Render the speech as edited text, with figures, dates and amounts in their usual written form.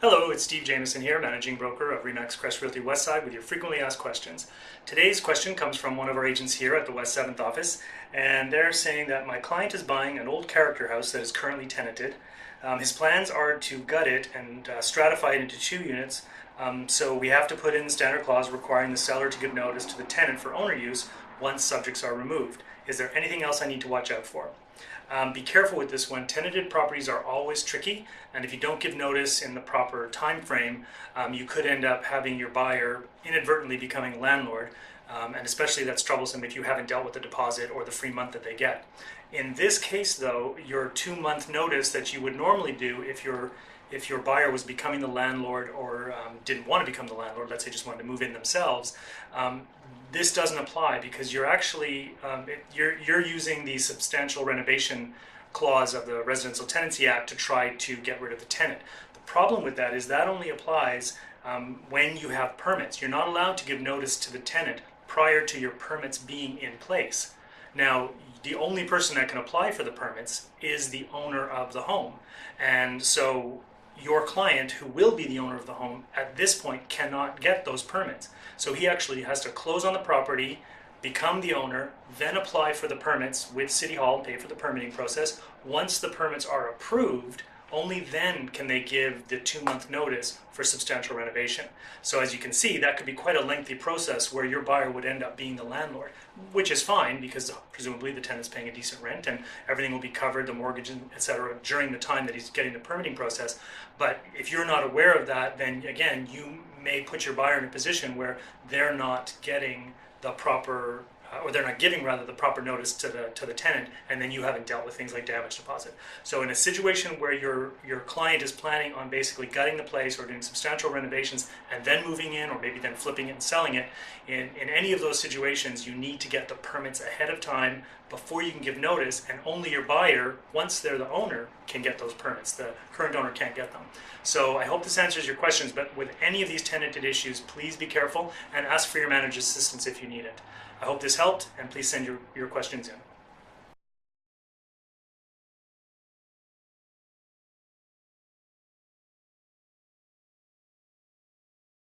Hello, it's Steve Jamieson here, Managing Broker of Remax Crest Realty Westside with your frequently asked questions. Today's question comes from one of our agents here at the West 7th office, and they're saying that my client is buying an old character house that is currently tenanted. His plans are to gut it and stratify it into two units, so we have to put in the standard clause requiring the seller to give notice to the tenant for owner use once subjects are removed. Is there anything else I need to watch out for? Be careful with this one. Tenanted properties are always tricky, and if you don't give notice in the proper time frame, you could end up having your buyer inadvertently becoming a landlord, and especially that's troublesome if you haven't dealt with the deposit or the free month that they get. In this case, though, your 2-month notice that you would normally do if your buyer was becoming the landlord or didn't want to become the landlord, let's say just wanted to move in themselves, this doesn't apply because you're actually you're using the substantial renovation clause of the Residential Tenancy Act to try to get rid of the tenant. The problem with that is that only applies when you have permits. You're not allowed to give notice to the tenant prior to your permits being in place. Now, the only person that can apply for the permits is the owner of the home, and so your client, who will be the owner of the home at this point, cannot get those permits. So he actually has to close on the property, become the owner, then apply for the permits with City Hall, pay for the permitting process. Once the permits are approved, only then can they give the 2-month notice for substantial renovation. So as you can see, that could be quite a lengthy process where your buyer would end up being the landlord, which is fine because presumably the tenant's paying a decent rent and everything will be covered, the mortgage, etc., during the time that he's getting the permitting process. But if you're not aware of that, then again, you may put your buyer in a position where they're not getting the proper or they're not giving rather the proper notice to the tenant, and then you haven't dealt with things like damage deposit. So in a situation where your client is planning on basically gutting the place or doing substantial renovations and then moving in, or maybe then flipping it and selling it, in any of those situations you need to get the permits ahead of time before you can give notice, and only your buyer, once they're the owner, can get those permits. The current owner can't get them. So I hope this answers your questions, but with any of these tenanted issues, please be careful and ask for your manager's assistance if you need it. I hope this helped, and please send your questions in.